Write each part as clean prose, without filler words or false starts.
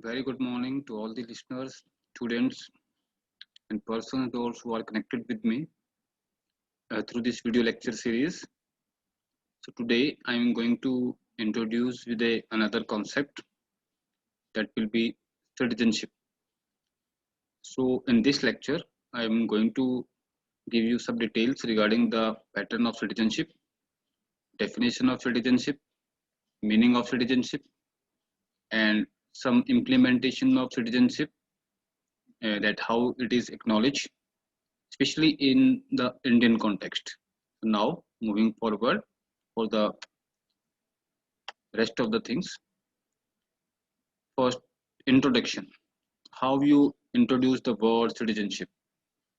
Very good morning to all the listeners, students, and persons those who are connected with me through this video lecture series. So today I am going to introduce with another concept that will be citizenship. So in this lecture, I am going to give you some details regarding the pattern of citizenship, definition of citizenship, meaning of citizenship, and some implementation of citizenship, that how it is acknowledged, especially in the Indian context. Now, moving forward for the rest of the things. First, introduction. How you introduce the word citizenship.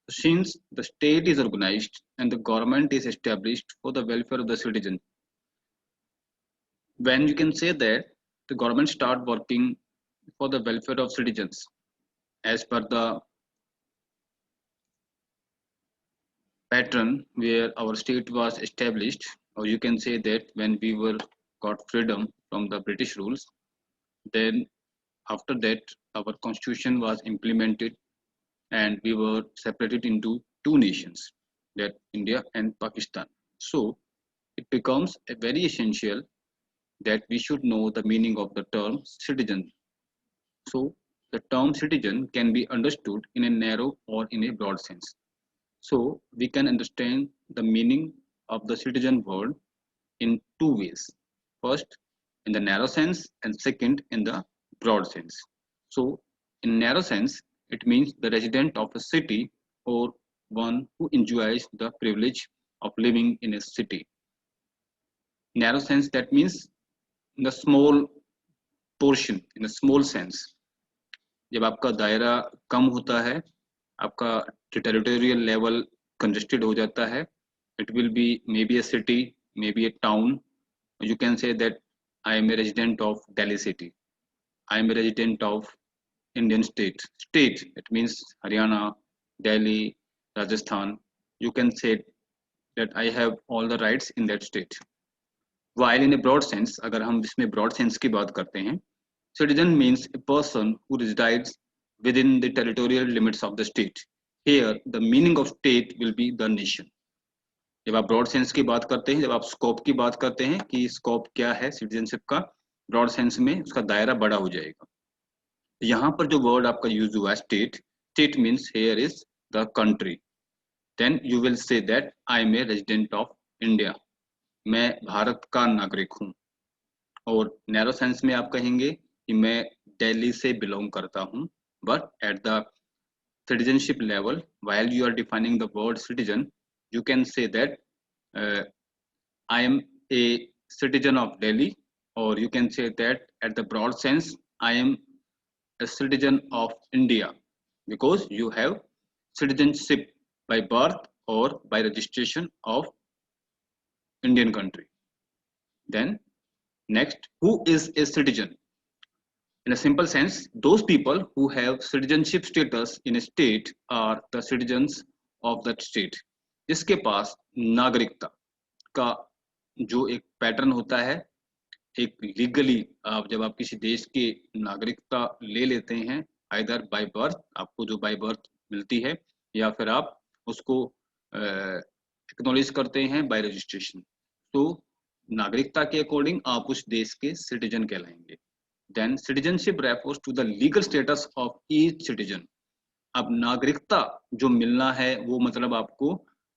Since the state is organized and the government is established for the welfare of the citizen, when you can say that the government start working for the welfare of citizens as per the pattern where our state was established, or you can say that when we were got freedom from the British rules, then after that our constitution was implemented and we were separated into two nations, that India and Pakistan. So it becomes a very essential that we should know the meaning of the term citizen. So the term citizen can be understood in a narrow or in a broad sense. So we can understand the meaning of the citizen word in two ways. First, in the narrow sense, and second, in the broad sense. So, in narrow sense, it means the resident of a city or one who enjoys the privilege of living in a city. Narrow sense, that means in the small portion, in a small sense. जब आपका दायरा कम होता है, आपका territorial level congested हो जाता है, it will be maybe a city, maybe a town. You can say that I am a resident of Delhi city. I am a resident of Indian state. State, it means Haryana, Delhi, Rajasthan. You can say that I have all the rights in that state. While in a broad sense, अगर हम इसमें broad sense की बात करते हैं, citizen means a person who resides within the territorial limits of the state. Here, the meaning of state will be the nation. जब आप broad sense की बात करते हैं, जब आप स्कोप की बात करते हैं कि स्कोप क्या है सिटीजनशिप का, ब्रॉड सेंस में उसका दायरा बड़ा हो जाएगा. यहाँ पर जो वर्ड आपका यूज हुआ है state, state means here is the country. Then you will say that I am a resident of India. मैं भारत का नागरिक हूँ. और नैरो सेंस में आप कहेंगे कि मैं दिल्ली से बिलोंग करता हूँ. But at the citizenship level, while you are defining the word citizen, you can say that I am a citizen of Delhi, or you can say that at the broad sense I am a citizen of India, because you have citizenship by birth or by registration of Indian country. Then next, who is a citizen? In a simple sense, those people who have citizenship status in a state are the citizens of that state. जिसके पास नागरिकता का जो एक pattern होता है, एक legally आप जब आप किसी देश की नागरिकता ले लेते हैं, आइदर बाय बर्थ, आपको जो बाय बर्थ मिलती है, या फिर आप उसको एक्नॉलेज करते हैं बाय रजिस्ट्रेशन. तो नागरिकता के अकॉर्डिंग आप उस देश के सिटीजन कहलाएंगे. Then citizenship refers to the legal status of each citizen. अब नागरिकता जो मिलना है वो मतलब आपको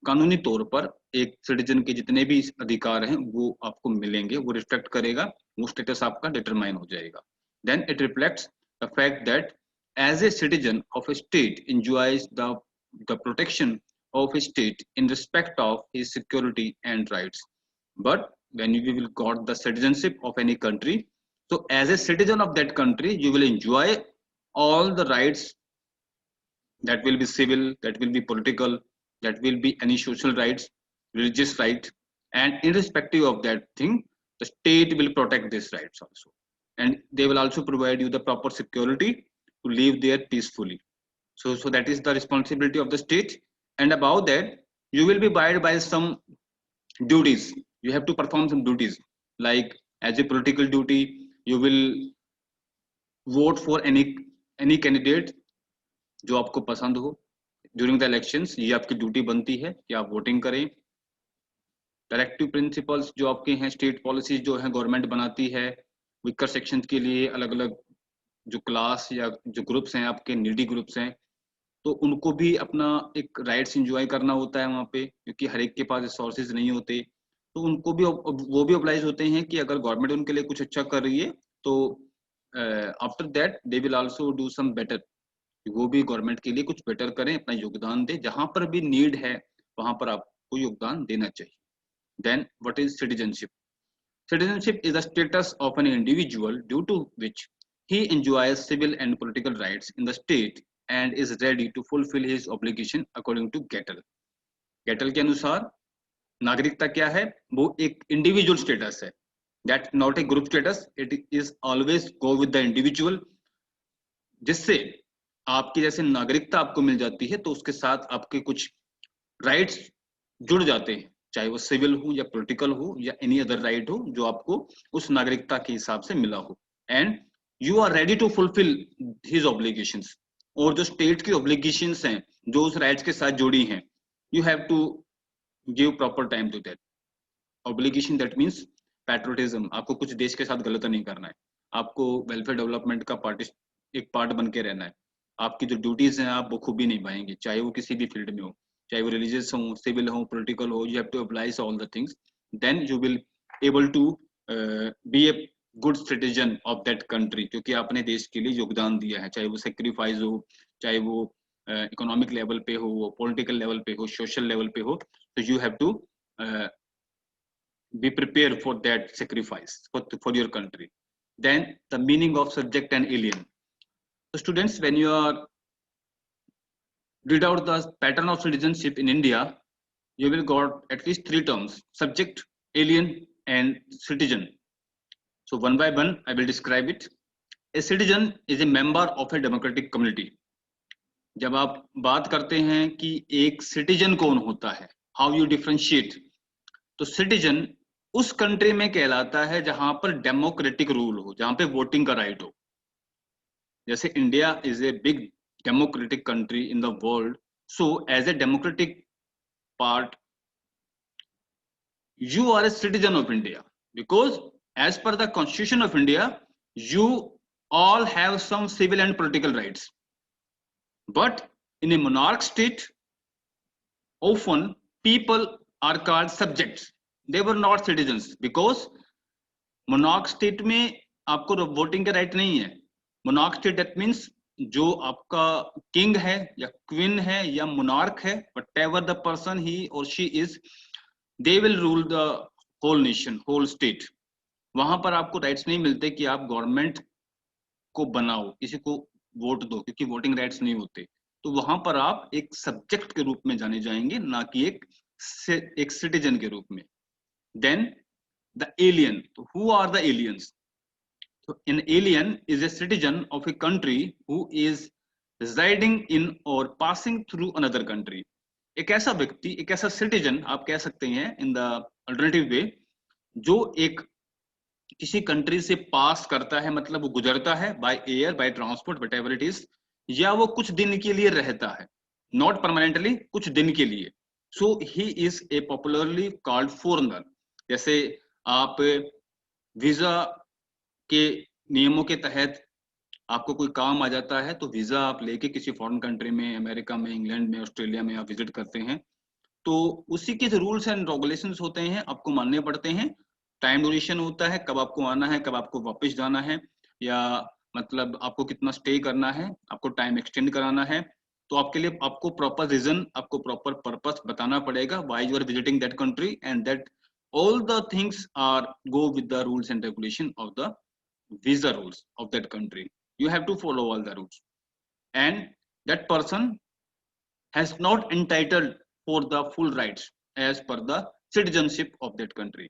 कानूनी तौर पर एक सिटीजन के जितने भी अधिकार हैं वो आपको मिलेंगे, वो रिफ्लेक्ट करेगा, वो स्टेटस आपका डिटरमाइन हो जाएगा. Then it reflects the fact that as a citizen of a state enjoys the protection of a state in respect of his security and rights. But when you will got the citizenship of any country, so as a citizen of that country you will enjoy all the rights, that will be civil, that will be political, that will be any social rights, religious right, and irrespective of that thing, the state will protect these rights also, and they will also provide you the proper security to live there peacefully. So that is the responsibility of the state. And above that, you will be abide by some duties. You have to perform some duties, like as a political duty, you will vote for any candidate जो आपको पसंद हो during the elections, ये आपकी duty बनती है कि आप वोटिंग करें। डायरेक्टिव प्रिंसिपल्स जो आपके हैं, स्टेट पॉलिसीज जो है गवर्नमेंट बनाती है वीकर सेक्शन के लिए, अलग अलग जो क्लास या जो ग्रुप्स हैं आपके नीडी ग्रुप्स हैं, तो उनको भी अपना एक राइट्स इंजॉय करना होता है वहाँ पे, क्योंकि हर एक के पास रिसोर्सेज नहीं होते। तो उनको भी वो भी ऑब्लाइज होते हैं कि अगर गवर्नमेंट उनके लिए कुछ अच्छा कर रही है तो after that they will also do some better, वो भी गवर्नमेंट के लिए कुछ बेटर करें, अपना योगदान दें, जहां पर भी नीड है वहां पर आपको योगदान देना चाहिए। Then what is citizenship? Citizenship is a status of an individual due to which he enjoys civil and political rights in the state and is ready to fulfill his obligation according to Gettel. Gettel के अनुसार नागरिकता क्या है? वो एक individual status है, that not a group status, it is always go with the individual, जिससे आपकी जैसे नागरिकता आपको मिल जाती है तो उसके साथ आपके कुछ राइट्स जुड़ जाते हैं, चाहे वो सिविल हो या पॉलिटिकल हो या एनी अदर राइट हो जो आपको उस नागरिकता के हिसाब से मिला हो। And you are ready to fulfil his obligations, और जो स्टेट की ऑब्लिगेशंस हैं जो उस राइट्स के साथ जुड़ी हैं, you have to give proper time to that obligation. That means patriotism, आपको कुछ देश के साथ गलत नहीं करना है, आपको वेलफेयर डेवलपमेंट का एक पार्ट बन के रहना है। आपकी जो ड्यूटीज हैं आप वो खूबी नहीं पाएंगे, चाहे वो किसी भी फील्ड में हो, चाहे वो रिलीजियस हो, सिविल हो, पॉलिटिकल हो, you have to apply all the things, then you will able to be a good citizen of that country, क्योंकि आपने देश के लिए योगदान दिया है, चाहे वो सेक्रीफाइस हो, चाहे वो इकोनॉमिक लेवल पे हो, पॉलिटिकल लेवल पे हो, सोशल लेवल पे हो, तो you have to be prepared for that sacrifice for your country. Then the meaning of subject and alien. So students, when you are read out the pattern of citizenship in India, you will got at least three terms: subject, alien, and citizen. So one by one, I will describe it. A citizen is a member of a democratic community. जब आप बात करते हैं कि एक citizen कौन होता है, हाउ यू डिफरेंशिएट, तो सिटीजन उस कंट्री में कहलाता है जहां पर डेमोक्रेटिक रूल हो, जहां पे वोटिंग का राइट हो। जैसे India is a big democratic country in the world, so as a democratic part you are a citizen of India, because as per the constitution of India, you all have some civil and political rights. But in a monarch state, often people are called subjects. They were not citizens because monarch state में आपको voting का right नहीं है। monarch state that means जो आपका king है या queen है या monarch है, whatever the person he or she is, they will rule the whole nation, whole state. वहां पर आपको राइट्स नहीं मिलते कि आप गवर्नमेंट को बनाओ, किसी को वोट दो, क्योंकि वोटिंग राइट्स नहीं होते। तो वहां पर आप एक सब्जेक्ट के रूप में जाने जाएंगे, ना कि एक सिटीजन के रूप में। Then the alien, who are the aliens? So an alien is a citizen of a country who is residing in or passing through another country. एक ऐसा व्यक्ति, एक ऐसा सिटीजन आप कह सकते हैं इन द अल्टरनेटिव वे, जो एक किसी कंट्री से पास करता है, मतलब वो गुजरता है by air, by transport, whatever it is, या वो कुछ दिन के लिए रहता है, नॉट परमानेंटली, कुछ दिन के लिए। So he is a popularly called foreigner. जैसे आप वीजा के नियमों के तहत आपको कोई काम आ जाता है, तो वीजा आप लेके किसी फॉरेन कंट्री में, अमेरिका में, इंग्लैंड में, ऑस्ट्रेलिया में आप विजिट करते हैं, तो उसी के जो रूल्स एंड रेगुलेशंस होते हैं आपको मानने पड़ते हैं। टाइम ड्यूरेशन होता है, कब आपको आना है, कब आपको वापस जाना है, या मतलब आपको कितना स्टे करना है, आपको टाइम एक्सटेंड कराना है। तो आपके लिए आपको प्रॉपर रीजन, आपको प्रॉपर पर्पस बताना पड़ेगा why you are visiting that country, and that all the things are go with the rules and regulation of the visa rules of that country. You have to follow all the rules, and that person has not entitled for the full rights as per the citizenship of that country.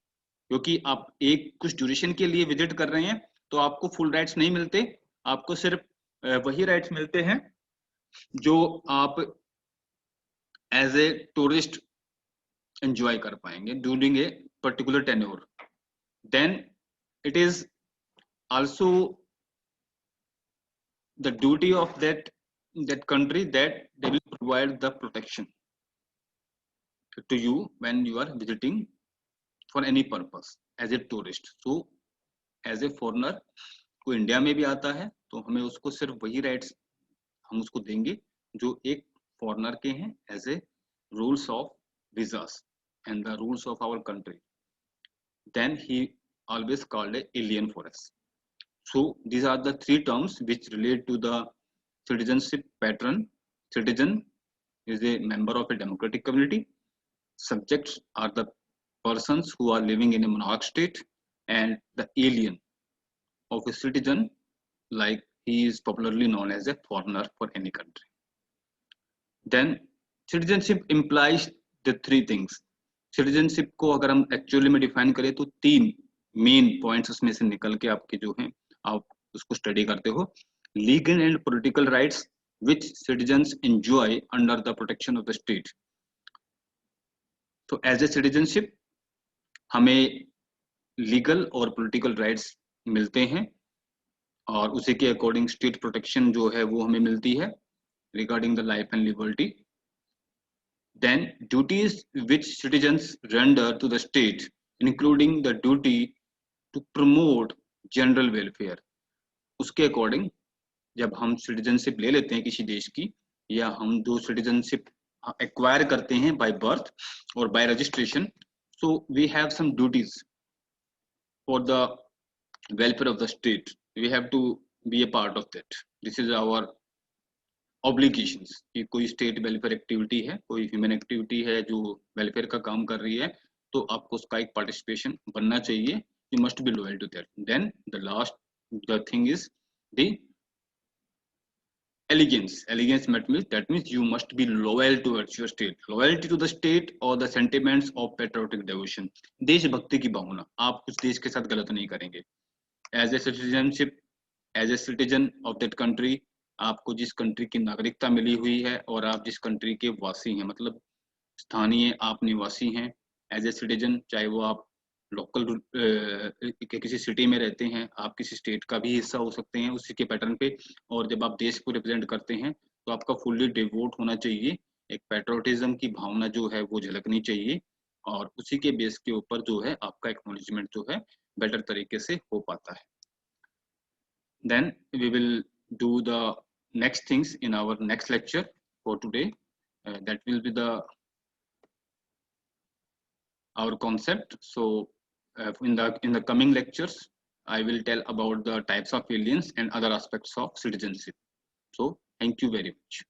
क्योंकि आप एक कुछ duration के लिए visit कर रहे हैं तो आपको फुल राइट्स नहीं मिलते, आपको सिर्फ वही राइट्स मिलते हैं जो आप एज ए टूरिस्ट एंजॉय कर पाएंगे during a particular tenure. Then it is also the duty of that country that they will provide the protection to you when you are visiting for any purpose as a tourist. So as a foreigner को India में भी आता है तो हमें उसको सिर्फ वही राइट्स हम उसको देंगे जो एक फॉरनर के हैं as a rules of visas and the rules of our country. Then he always called a alien for us. So these are the three terms which relate to the citizenship pattern. Citizen is a member of a democratic community. Subjects are the persons who are living in a monarch state, and the alien of a citizen, like he is popularly known as a foreigner for any country. Then citizenship implies the three things. Citizenship को अगर हम actually में define करें तो तीन main points उसमें से निकल के आपके जो हैं आप उसको स्टडी करते हो. Legal and political rights which citizens enjoy under the protection of the state. तो एज ए सिटीजनशिप हमें लीगल और पॉलिटिकल राइट्स मिलते हैं और उसी के अकॉर्डिंग स्टेट प्रोटेक्शन जो है वो हमें मिलती है regarding the life and liberty. Then duties which citizens render to the state including the duty to promote general welfare. उसके अकॉर्डिंग जब हम सिटीजनशिप ले लेते हैं किसी देश की या हम जो सिटीजनशिप एक्वायर करते हैं बाय बर्थ और bye registration, so we have some duties for the welfare of the state. We have to be a part of that. This is our obligations. कि कोई स्टेट वेलफेयर एक्टिविटी है, कोई human activity है जो welfare का काम कर रही है, तो आपको उसका एक पार्टिसिपेशन बनना चाहिए. You must be loyal to that. Then the thing is the allegiance. Allegiance that means you must be loyal towards your state. Loyalty to the state or the sentiments of patriotic devotion. देशभक्ति की भावना. आप उस देश के साथ गलत नहीं करेंगे. As a citizenship, as a citizen of that country, आपको जिस कंट्री की नागरिकता मिली हुई है और आप जिस कंट्री के वासी हैं, मतलब स्थानीय आप निवासी हैं, एज ए सिटीजन, चाहे वो आप लोकल किसी सिटी में रहते हैं, आप किसी स्टेट का भी हिस्सा हो सकते हैं उसी के पैटर्न पे. और जब आप देश को रिप्रेजेंट करते हैं तो आपका फुल्ली डिवोट होना चाहिए. एक पैट्रियोटिज्म की भावना जो है वो झलकनी चाहिए और उसी के बेस के ऊपर जो है आपका एक्नॉलेजमेंट जो है बेटर तरीके से हो पाता है. Then we will do the next things in our next lecture for today. That will be the our concept. So in the coming lectures I will tell about the types of aliens and other aspects of citizenship. So thank you very much.